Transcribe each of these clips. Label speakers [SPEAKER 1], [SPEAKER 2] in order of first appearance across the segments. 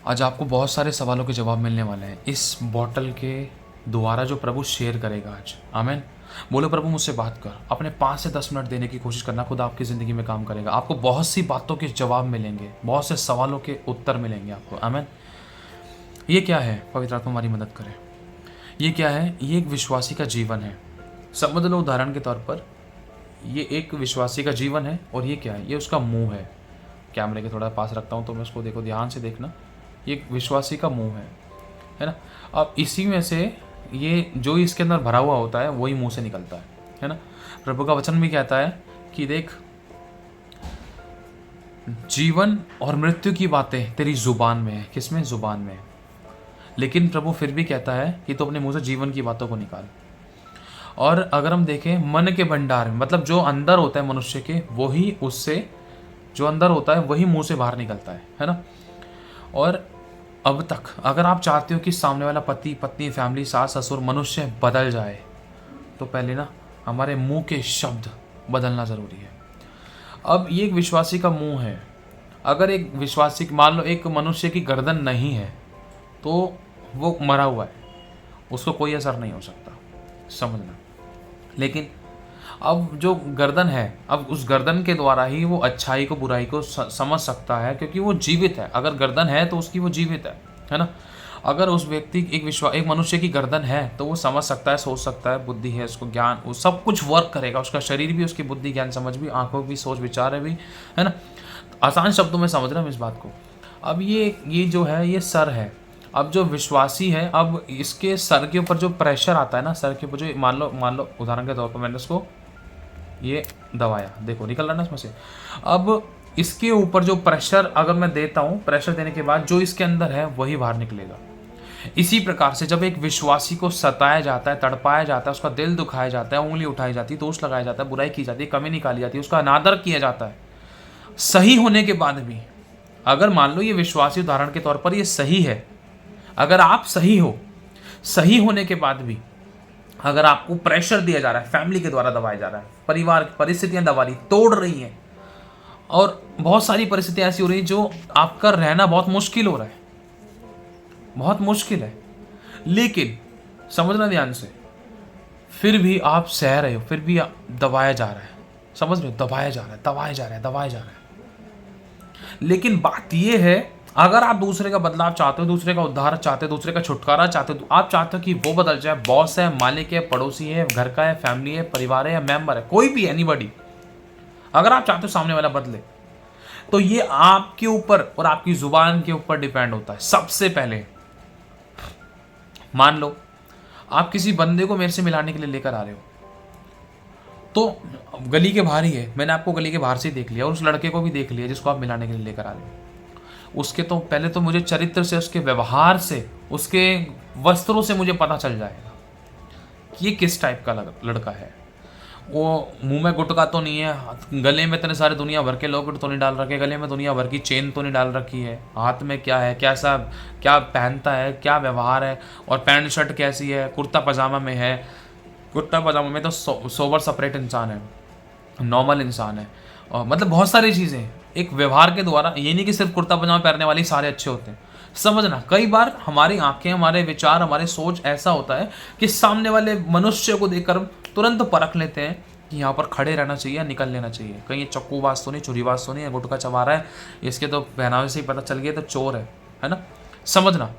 [SPEAKER 1] आज आपको बहुत सारे सवालों के जवाब मिलने वाले हैं इस बॉटल के द्वारा जो प्रभु शेयर करेगा आज। आमीन। बोलो प्रभु मुझसे बात कर। अपने 5 से 10 मिनट देने की कोशिश करना, खुद आपकी ज़िंदगी में काम करेगा। आपको बहुत सी बातों के जवाब मिलेंगे, बहुत से सवालों के उत्तर मिलेंगे आपको। आमीन। ये क्या है? पवित्र आत्मा हमारी मदद करे। ये क्या है? ये एक विश्वासी का जीवन है। समझ लो, उदाहरण के तौर पर ये एक विश्वासी का जीवन है और ये क्या है? ये उसका मुंह है। कैमरे के थोड़ा पास रखता हूँ तो मैं उसको देखो, ध्यान से देखना। ये एक विश्वासी का मुंह है ना। अब इसी में से ये जो इसके अंदर भरा हुआ होता है वही मुंह से निकलता है ना। प्रभु का वचन भी कहता है कि देख, जीवन और मृत्यु की बातें तेरी जुबान में है। किसमें? जुबान में। लेकिन प्रभु फिर भी कहता है कि तू अपने मुंह से जीवन की बातों को निकाल। और अगर हम देखें मन के भंडार में, मतलब जो अंदर होता है मनुष्य के, वही उससे जो अंदर होता है वही मुंह से बाहर निकलता है ना। और अब तक अगर आप चाहते हो कि सामने वाला पति पत्नी, फैमिली, सास ससुर, मनुष्य बदल जाए, तो पहले ना हमारे मुंह के शब्द बदलना ज़रूरी है। अब ये एक विश्वासी का मुंह है। अगर एक विश्वासी, मान लो एक मनुष्य की गर्दन नहीं है तो वो मरा हुआ है, उसको कोई असर नहीं हो सकता, समझना। लेकिन अब जो गर्दन है, अब उस गर्दन के द्वारा ही वो अच्छाई को बुराई को समझ सकता है, क्योंकि वो जीवित है। अगर गर्दन है तो उसकी वो जीवित है ना। अगर उस व्यक्ति एक मनुष्य की गर्दन है तो वो समझ सकता है, सोच सकता है, बुद्धि है, उसको ज्ञान, वो सब कुछ वर्क करेगा। उसका शरीर भी, उसकी बुद्धि, ज्ञान, समझ भी, आंखों भी, सोच विचार भी, है ना। आसान शब्दों में समझ रहे हम इस बात को। अब ये जो है ये सर है। अब जो विश्वासी है, अब इसके सर के ऊपर जो प्रेशर आता है ना, सर के ऊपर जो, मान लो उदाहरण के तौर पर मैंने उसको ये दबाया, देखो निकल रहा ना इसमें से। अब इसके ऊपर जो प्रेशर अगर मैं देता हूँ, प्रेशर देने के बाद जो इसके अंदर है वही बाहर निकलेगा। इसी प्रकार से जब एक विश्वासी को सताया जाता है, तड़पाया जाता है, उसका दिल दुखाया जाता है, उंगली उठाई जाती है, दोष लगाया जाता है, बुराई की जाती है, कमी निकाली जाती है, उसका अनादर किया जाता है, सही होने के बाद भी, अगर मान लो ये विश्वासी उदाहरण के तौर पर ये सही है, अगर आप सही हो, सही होने के बाद भी अगर आपको प्रेशर दिया जा रहा है, फैमिली के द्वारा दबाया जा रहा है, परिवार की परिस्थितियां दबा रही, तोड़ रही हैं, और बहुत सारी परिस्थितियां ऐसी हो रही जो आपका रहना बहुत मुश्किल हो रहा है, बहुत मुश्किल है, लेकिन समझना ध्यान से, फिर भी आप सह रहे हो, फिर भी दबाया जा रहा है, समझ रहे हो, दबाया जा रहा है, दबाया जा रहा है, दबाया जा रहा है। लेकिन बात यह है, अगर आप दूसरे का बदलाव चाहते हो, दूसरे का उद्धार चाहते हो, दूसरे का छुटकारा चाहते हो, तो आप चाहते हो कि वो बदल जाए, बॉस है, मालिक है, पड़ोसी है, घर का है, फैमिली है, परिवार है, या मेंबर है, कोई भी, एनीबॉडी, अगर आप चाहते हो सामने वाला बदले, तो ये आपके ऊपर और आपकी जुबान के ऊपर डिपेंड होता है। सबसे पहले मान लो आप किसी बंदे को मेरे से मिलाने के लिए लेकर आ रहे हो, तो गली के बाहर ही है, मैंने आपको गली के बाहर से देख लिया, और उस लड़के को भी देख लिया जिसको आप मिलाने के लिए लेकर आ रहे हो। उसके तो पहले तो मुझे चरित्र से, उसके व्यवहार से, उसके वस्त्रों से मुझे पता चल जाएगा कि ये किस टाइप का लड़का है। वो मुंह में गुटका तो नहीं है, गले में इतने सारे दुनिया भर के लॉकेट तो नहीं डाल रखे, गले में दुनिया भर की चेन तो नहीं डाल रखी है, हाथ में क्या है, कैसा क्या पहनता है, क्या व्यवहार है, और पैंट शर्ट कैसी है, कुर्ता पजामा में है, कुर्ता पजामा में तो सोबर सेपरेट इंसान है, नॉर्मल इंसान है, और मतलब बहुत सारी चीज़ें एक व्यवहार के द्वारा। ये नहीं कि सिर्फ कुर्ता पजामा पहनने वाले सारे अच्छे होते हैं, समझना। कई बार हमारी आंखें, हमारे विचार, हमारे सोच ऐसा होता है कि सामने वाले मनुष्य को देखकर तुरंत परख लेते हैं कि यहाँ पर खड़े रहना चाहिए या निकल लेना चाहिए, कहीं ये चक्कूबाज तो नहीं, छुरीबाज तो नहीं है, गुटखा चबा रहा है, इसके तो पहनावे से ही पता चल गया तो चोर है ना, समझना।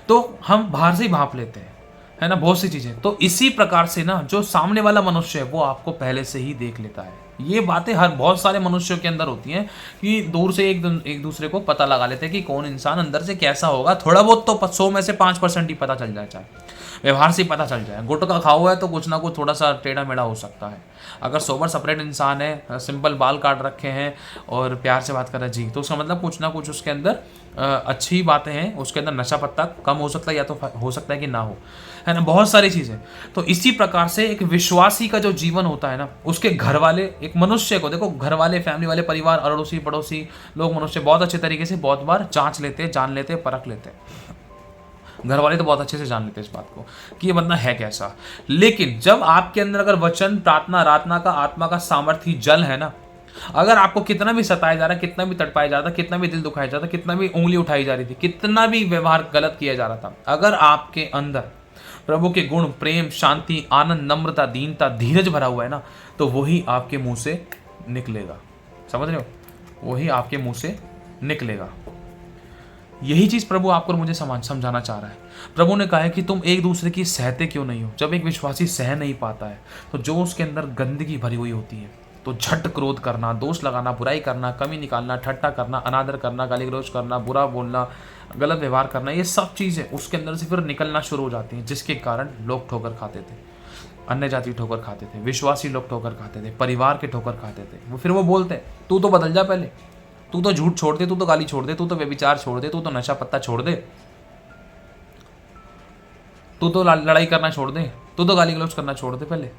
[SPEAKER 1] तो हम बाहर से ही भाप लेते हैं, है ना, बहुत सी चीज़ें। तो इसी प्रकार से ना जो सामने वाला मनुष्य है वो आपको पहले से ही देख लेता है। ये बातें हर बहुत सारे मनुष्यों के अंदर होती हैं कि दूर से एक दूसरे को पता लगा लेते हैं कि कौन इंसान अंदर से कैसा होगा। थोड़ा बहुत तो 100 में से 5% ही पता चल जाए, चाहे व्यवहार से ही पता चल जाए। गुटखा खाओ हुआ है तो कुछ ना कुछ थोड़ा सा टेढ़ा मेढ़ा हो सकता है। अगर सोबर सेपरेट इंसान है, सिंपल बाल काट रखे हैं और प्यार से बात कर रहा है जी, तो उसका मतलब कुछ ना कुछ उसके अंदर अच्छी बातें हैं, उसके अंदर नशा पत्ता कम हो सकता है या तो हो सकता है कि ना हो, है ना, बहुत सारी चीज़ें। तो इसी प्रकार से एक विश्वासी का जो जीवन होता है ना, उसके घर वाले, एक मनुष्य को देखो, घर वाले, फैमिली वाले, परिवार, अड़ोसी पड़ोसी लोग, मनुष्य बहुत अच्छे तरीके से बहुत बार जांच लेते हैं, जान लेते हैं, परख लेते हैं। घर वाले तो बहुत अच्छे से जान लेते हैं इस बात को कि ये बंदा है कैसा। लेकिन जब आपके अंदर अगर वचन, प्रार्थना, आराधना का, आत्मा का सामर्थ्य जल है ना, अगर आपको कितना भी सताया जा रहा है, कितना भी तड़पाया जा रहा था, कितना भी दिल दुखाया जा रहा था, कितना भी उंगली उठाई जा रही थी, कितना भी व्यवहार गलत किया जा रहा था, अगर आपके अंदर प्रभु के गुण, प्रेम, शांति, आनंद, नम्रता, दीनता, धीरज भरा हुआ है ना, तो वही आपके मुंह से निकलेगा। समझ रहे हो? वही आपके मुंह से निकलेगा। यही चीज प्रभु आपको और मुझे समझाना चाह रहा है। प्रभु ने कहा है कि तुम एक दूसरे की सहते क्यों नहीं हो। जब एक विश्वासी सह नहीं पाता है तो जो उसके अंदर गंदगी भरी हुई होती है, तो झट क्रोध करना, दोष लगाना, बुराई करना, कमी निकालना, ठट्टा करना, अनादर करना, गाली गलौज करना, बुरा बोलना, गलत व्यवहार करना, ये सब चीज़ें उसके अंदर से फिर निकलना शुरू हो जाती हैं, जिसके कारण लोग ठोकर खाते थे। अन्य जाति ठोकर खाते थे, विश्वासी लोग ठोकर खाते थे, परिवार के ठोकर खाते थे। वो फिर वो बोलते, तू तो बदल जा, पहले तू तो झूठ छोड़ दे, तू तो गाली छोड़ दे, तू तो व्यभिचार छोड़ दे, तू तो नशा पत्ता छोड़ दे, तू तो लड़ाई करना छोड़ दे, तू तो गाली गलौज करना छोड़ दे पहले।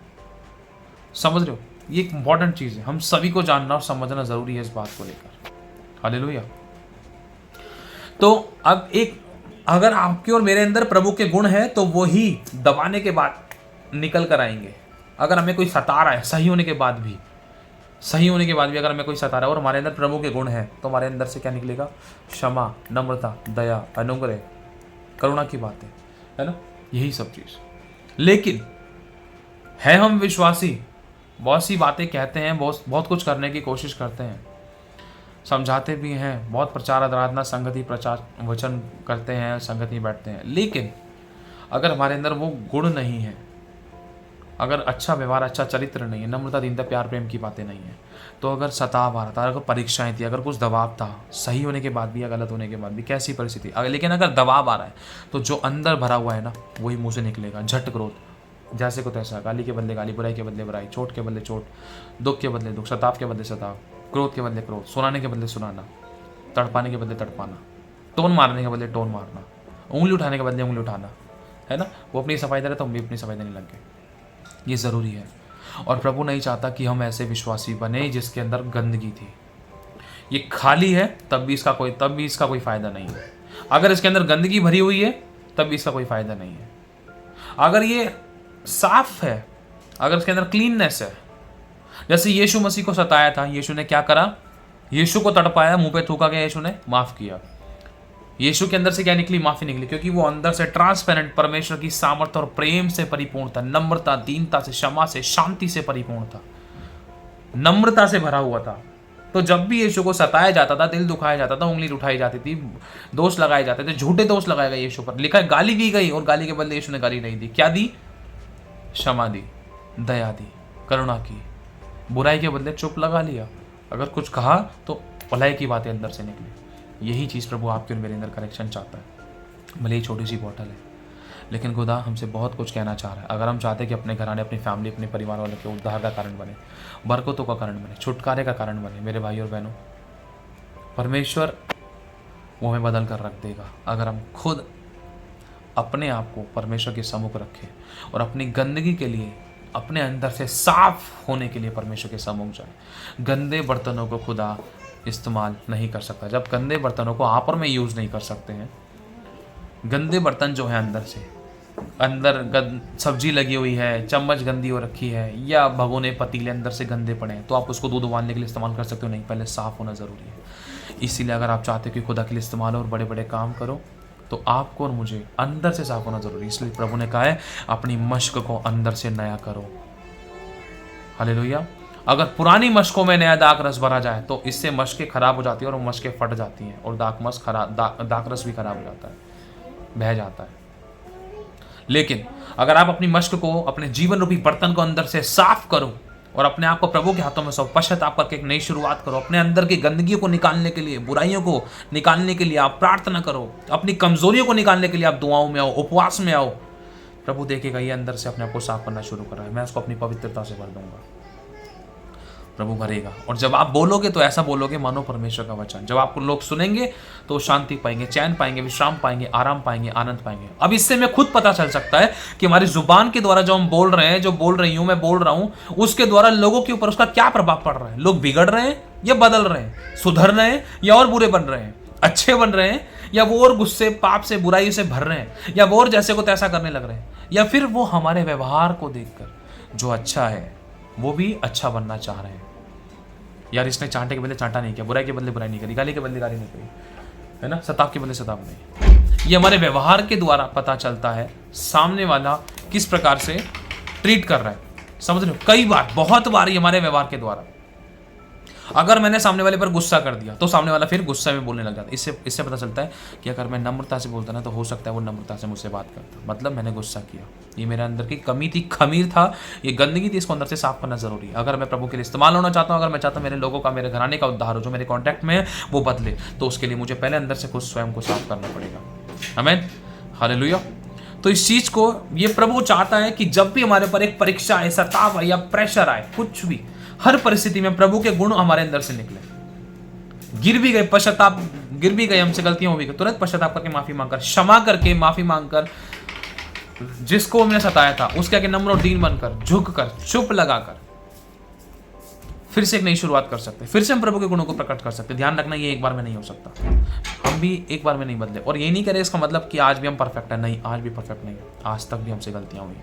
[SPEAKER 1] समझ रहे हो? ये एक इंपॉर्टेंट चीज है, हम सभी को जानना और समझना जरूरी है इस बात को लेकर। हालेलुया। तो अब एक, अगर आपके और मेरे अंदर प्रभु के गुण है तो वही दबाने के बाद निकल कर आएंगे। अगर हमें कोई सता रहा है, सही होने के बाद भी अगर हमें कोई सता रहा है और हमारे अंदर प्रभु के गुण है, तो हमारे अंदर से क्या निकलेगा? क्षमा, नम्रता, दया, अनुग्रह, करुणा की बातें, है ना, यही सब चीज। लेकिन है हम विश्वासी, बहुत सी बातें कहते हैं, बहुत कुछ करने की कोशिश करते हैं, समझाते भी हैं, बहुत प्रचार, आराधना, संगति, प्रचार, वचन करते हैं, संगति में बैठते हैं, लेकिन अगर हमारे अंदर वो गुण नहीं है, अगर अच्छा व्यवहार, अच्छा चरित्र नहीं है, नम्रता, दीनता, प्यार, प्रेम की बातें नहीं है, तो अगर सताव आ रहा था, अगर परीक्षाएं थी, अगर कुछ दबाव था, सही होने के बाद भी या गलत होने के बाद भी, कैसी परिस्थिति, लेकिन अगर दबाव आ रहा है तो जो अंदर भरा हुआ है ना, वही मुंह से निकलेगा। झट क्रोध, जैसे को तैसा, गाली के बदले गाली, बुराई के बदले बुराई, चोट के बदले चोट, दुख के बदले दुख, सताव के बदले सताव, क्रोध के बदले क्रोध, सुनाने के बदले सुनाना, तड़पाने के बदले तड़पाना, टोन मारने के बदले टोन मारना, उंगली उठाने के बदले उंगली उठाना, है ना। वो अपनी सफाई दे रहे तो हम भी अपनी सफाई देने लग गए। ये ज़रूरी है, और प्रभु नहीं चाहता कि हम ऐसे विश्वासी बने जिसके अंदर गंदगी थी। ये खाली है तब भी इसका कोई फ़ायदा नहीं है। अगर इसके अंदर गंदगी भरी हुई है तब भी इसका कोई फ़ायदा नहीं है। अगर ये साफ है, अगर इसके अंदर क्लीननेस है, जैसे यीशु मसीह को सताया था, यीशु ने क्या करा? यीशु को तड़पाया, मुंह पे थूका गया, यीशु ने माफ़ किया। यीशु के अंदर से क्या निकली? माफी निकली, क्योंकि वो अंदर से ट्रांसपेरेंट परमेश्वर की सामर्थ्य और प्रेम से परिपूर्ण था, नम्रता, दीनता से, क्षमा से, शांति से परिपूर्ण था, नम्रता से भरा हुआ था। तो जब भी यीशु को सताया जाता था, दिल दुखाया जाता था, उंगली उठाई जाती थी, दोष लगाए जाते थे, झूठे दोष लगाए गए यीशु पर, लिखा है गाली दी गई, और गाली के बदले यीशु ने गाली नहीं दी। क्या दी? क्षमा दी, दया दी, करुणा की। बुराई के बदले चुप लगा लिया, अगर कुछ कहा तो भलाई की बातें अंदर से निकली। यही चीज़ प्रभु आपके और मेरे अंदर करेक्शन चाहता है। भले ही छोटी सी बॉटल है, लेकिन खुदा हमसे बहुत कुछ कहना चाह रहा है। अगर हम चाहते हैं कि अपने घराने, अपनी फैमिली, अपने परिवार वालों के उद्धार का कारण बने, बरकतों का कारण बने, छुटकारे का कारण बने, मेरे भाई और बहनों, परमेश्वर वो हमें बदल कर रख देगा अगर हम खुद अपने आप को परमेश्वर के सम्मुख रखें और अपनी गंदगी के लिए, अपने अंदर से साफ होने के लिए परमेश्वर के सम्मुख जाए। गंदे बर्तनों को खुदा इस्तेमाल नहीं कर सकता। जब गंदे बर्तनों को आप और में यूज़ नहीं कर सकते हैं, गंदे बर्तन जो है अंदर सब्जी लगी हुई है, चम्मच गंदी हो रखी है, या भगोने पतीले अंदर से गंदे पड़े हैं, तो आप उसको दूध उबालने के लिए इस्तेमाल कर सकते हो? नहीं, पहले साफ़ होना ज़रूरी है। इसीलिए अगर आप चाहते हो कि खुदा के लिए इस्तेमाल हो और बड़े बड़े काम करो, तो आपको और मुझे अंदर से साफ होना ज़रूरी है। इसलिए प्रभु ने कहा है, अपनी मश्क को अंदर से नया करो। हालेलुया। अगर पुरानी मशकों में नया दाख रस भरा जाए तो इससे मशकें खराब हो जाती है और वो मशकें फट जाती हैं, और दाख रस भी खराब हो जाता है, बह जाता है। लेकिन अगर आप अपनी मशक को, अपने जीवन रूपी बर्तन को अंदर से साफ करो और अपने आप को प्रभु के हाथों में सौंप, पश्चाताप करके एक नई शुरुआत करो, अपने अंदर की गंदगी को निकालने के लिए, बुराइयों को निकालने के लिए आप प्रार्थना करो, अपनी कमजोरियों को निकालने के लिए आप दुआओं में आओ, उपवास में आओ, प्रभु देखेगा ये अंदर से अपने आप को साफ करना शुरू कर रहा है, मैं उसको अपनी पवित्रता से भर दूंगा। प्रभु भरेगा। और जब आप बोलोगे तो ऐसा बोलोगे मानो परमेश्वर का वचन। जब आपको लोग सुनेंगे तो शांति पाएंगे, चैन पाएंगे, विश्राम पाएंगे, आराम पाएंगे, आनंद पाएंगे। अब इससे मैं खुद पता चल सकता है कि हमारी जुबान के द्वारा जो हम बोल रहे हैं, जो बोल रही हूं, मैं बोल रहा हूं, उसके द्वारा लोगों के ऊपर उसका क्या प्रभाव पड़ रहा है। लोग बिगड़ रहे हैं या बदल रहे हैं, सुधर रहे हैं या और बुरे बन रहे हैं, अच्छे बन रहे हैं या वो और गुस्से, पाप से, बुराई से भर रहे हैं, या वो और जैसे को तैसा करने लग रहे हैं, या फिर वो हमारे व्यवहार को देखकर जो अच्छा है वो भी अच्छा बनना चाह रहे हैं। यार इसने चांटे के बदले चांटा नहीं किया, बुराई के बदले बुराई नहीं करी, गाली के बदले गाली नहीं करी, है ना, सताव के बदले सताव नहीं। ये हमारे व्यवहार के द्वारा पता चलता है सामने वाला किस प्रकार से ट्रीट कर रहा है। समझ रहे हो, कई बार, बहुत बार ये हमारे व्यवहार के द्वारा, अगर मैंने सामने वाले पर गुस्सा कर दिया तो सामने वाला फिर गुस्से में बोलने लग जाता है। इससे पता चलता है कि अगर मैं नम्रता से बोलता ना तो हो सकता है वो नम्रता से मुझसे बात करता, मतलब मैंने गुस्सा किया, ये मेरे अंदर की कमी थी, खमीर था, ये गंदगी थी, इसको अंदर से साफ करना जरूरी है। अगर मैं प्रभु के लिए इस्तेमाल होना चाहता हूँ, अगर मैं चाहता हूँ मेरे लोगों का, मेरे घराने का उद्धार हो, जो मेरे कॉन्टैक्ट में है वो बदले, तो उसके लिए मुझे पहले अंदर से खुद स्वयं को साफ करना पड़ेगा। आमीन, हालेलुया। तो इस चीज को ये प्रभु चाहता है कि जब भी हमारे पर एक परीक्षा आए, सताव आए या प्रेशर आए, कुछ भी, हर परिस्थिति में प्रभु के गुण हमारे अंदर से निकले। गिर भी गए, पश्चाताप, गिर भी गए, हमसे गलतियां हो भी गई, तुरंत पश्चाताप करके माफी मांगकर, क्षमा करके, माफी मांगकर, जिसको हमने सताया था उसके आगे नम्र और दीन बनकर, झुककर, चुप लगाकर फिर से एक नई शुरुआत कर सकते, फिर से हम प्रभु के गुणों को प्रकट कर सकते। ध्यान रखना, ये एक बार में नहीं हो सकता, हम भी एक बार में नहीं बदले। और ये नहीं करे इसका मतलब कि आज भी हम परफेक्ट है, नहीं, आज भी परफेक्ट नहीं है, आज तक भी हमसे गलतियां हुई।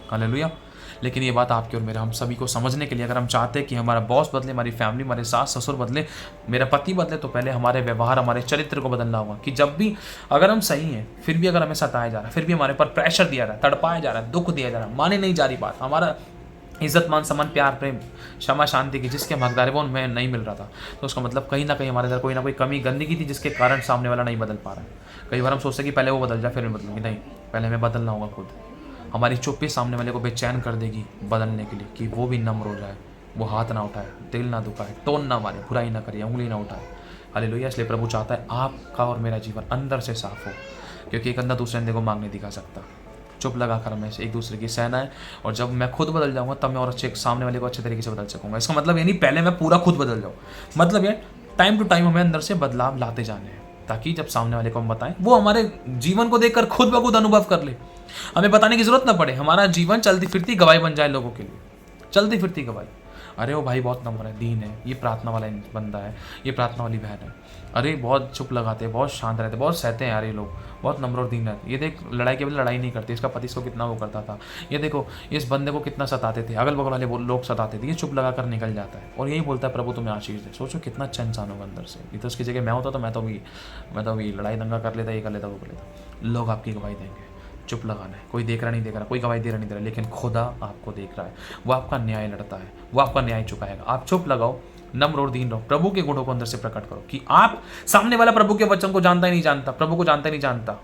[SPEAKER 1] हालेलुया। लेकिन ये बात आपकी और मेरे, हम सभी को समझने के लिए, अगर हम चाहते हैं कि हमारा बॉस बदले, हमारी फैमिली, हमारे सास ससुर बदले, मेरा पति बदले, तो पहले हमारे व्यवहार, हमारे चरित्र को बदलना होगा। कि जब भी अगर हम सही हैं, फिर भी अगर हमें सताया जा रहा है, फिर भी हमारे पर प्रेशर दिया जा रहा है, तड़पाया जा रहा है, दुख दिया जा रहा है, माने नहीं जा रही बात, हमारा इज्जत मान सम्मान प्यार प्रेम क्षमा शांति की जिसके हम हकदार है वो हमें नहीं मिल रहा था, तो उसका मतलब कहीं ना कहीं हमारे अंदर कोई ना कोई कमी गंदगी थी जिसके कारण सामने वाला नहीं बदल पा रहा है। कई बार हम सोचते कि पहले वो बदल जाए फिर मैं बदलूंगी, नहीं, पहले हमें बदलना होगा खुद। हमारी चुप्पी सामने वाले को बेचैन कर देगी बदलने के लिए, कि वो भी नम्र हो जाए, वो हाथ ना उठाए, दिल ना दुखाए, टोन ना मारे, बुराई ना करे, उंगली ना उठाए। हालेलुया। इसलिए प्रभु चाहता है आपका और मेरा जीवन अंदर से साफ हो, क्योंकि एक अंधा दूसरे अंधे को मांग नहीं दिखा सकता। चुप लगा कर हमें एक दूसरे की सहना है, और जब मैं खुद बदल जाऊंगा तब मैं और अच्छे सामने वाले को अच्छे तरीके से बदल सकूंगा। इसका मतलब ये नहीं पहले मैं पूरा खुद बदल जाऊँ, मतलब ये टाइम टू टाइम हमें अंदर से बदलाव लाते जाने हैं, ताकि जब सामने वाले को हम बताएं वो हमारे जीवन को देखकर खुद ब खुद अनुभव कर ले, हमें बताने की जरूरत ना पड़े, हमारा जीवन चलती फिरती गवाही बन जाए लोगों के लिए, चलती फिरती गवाही। अरे वो भाई बहुत नम्र है, दीन है, ये प्रार्थना वाला बंदा है, ये प्रार्थना वाली बहन है, अरे बहुत चुप लगाते हैं, बहुत शांत रहते हैं, बहुत सहते हैं यार ये लोग, बहुत नम्र और दीन रहते। ये देख लड़ाई के बदले लड़ाई नहीं करते, इसका पति इसको कितना वो करता था, ये देखो इस बंदे को कितना सताते थे, अगल बगल वाले लोग सताते थे, ये चुप लगा कर निकल जाता है और यही बोलता है प्रभु तुम्हें आशीष दे। सोचो कितना अच्छा इंसान होगा अंदर से। ये तो उसकी जगह मैं होता तो मैं तो भी लड़ाई दंगा कर लेता, ये कर लेता, वो कर लेता। लोग आपकी गवाही देंगे, चुप लगाना है, कोई देख रहा नहीं देख रहा, कोई गवाही दे रहा नहीं दे रहा, लेकिन खुदा आपको देख रहा है, वो आपका न्याय लड़ता है, वो आपका न्याय चुकाएगा। आप चुप लगाओ, नम्र और दीन रहो, प्रभु के गुणों को अंदर से प्रकट करो, कि आप सामने वाला प्रभु के वचन को जानता ही नहीं जानता, प्रभु को जानता ही नहीं जानता,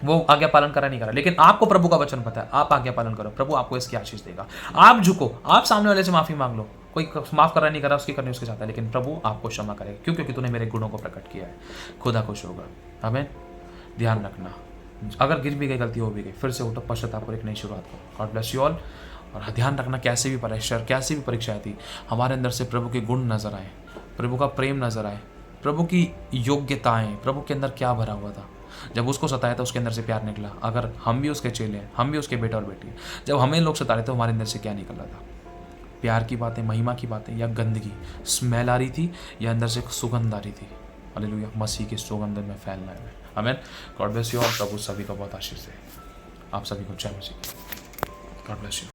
[SPEAKER 1] वो आज्ञा पालन करा नहीं करा, लेकिन आपको प्रभु का वचन पता है, आप आज्ञा पालन करो, प्रभु आपको इसकी आशीष देगा। आप झुको, आप सामने वाले से माफी मांग लो, कोई माफ करा नहीं करा उसकी करनी उसके साथ है, लेकिन प्रभु आपको क्षमा करेगा, क्यों? क्योंकि तूने मेरे गुणों को प्रकट किया है, खुदा खुश होगा। हमें ध्यान रखना, अगर गिर भी गई, गलती हो भी गई, फिर से उठो, पश्चाताप करो, एक नई शुरुआत करो। God bless you all. और ध्यान रखना, कैसे भी प्रेशर, कैसी भी परीक्षा आती, हमारे अंदर से प्रभु के गुण नजर आए, प्रभु का प्रेम नजर आए, प्रभु की योग्यताएं, प्रभु के अंदर क्या भरा हुआ था। जब उसको सताया था उसके अंदर से प्यार निकला। अगर हम भी उसके चेले हैं, हम भी उसके बेटा और बेटी हैं, जब हमें लोग सता रहे थे हमारे अंदर से क्या निकल रहा था? प्यार की बातें, महिमा की बातें, या गंदगी, स्मेल आ रही थी, या अंदर से सुगंध आ रही थी। हालेलुया। मसीह के सुगंध में फैलना है। आमीन। गॉड ब्लेस यू और प्रभु सभी को बहुत आशीष दे। आप सभी को जय मसीह। God bless you.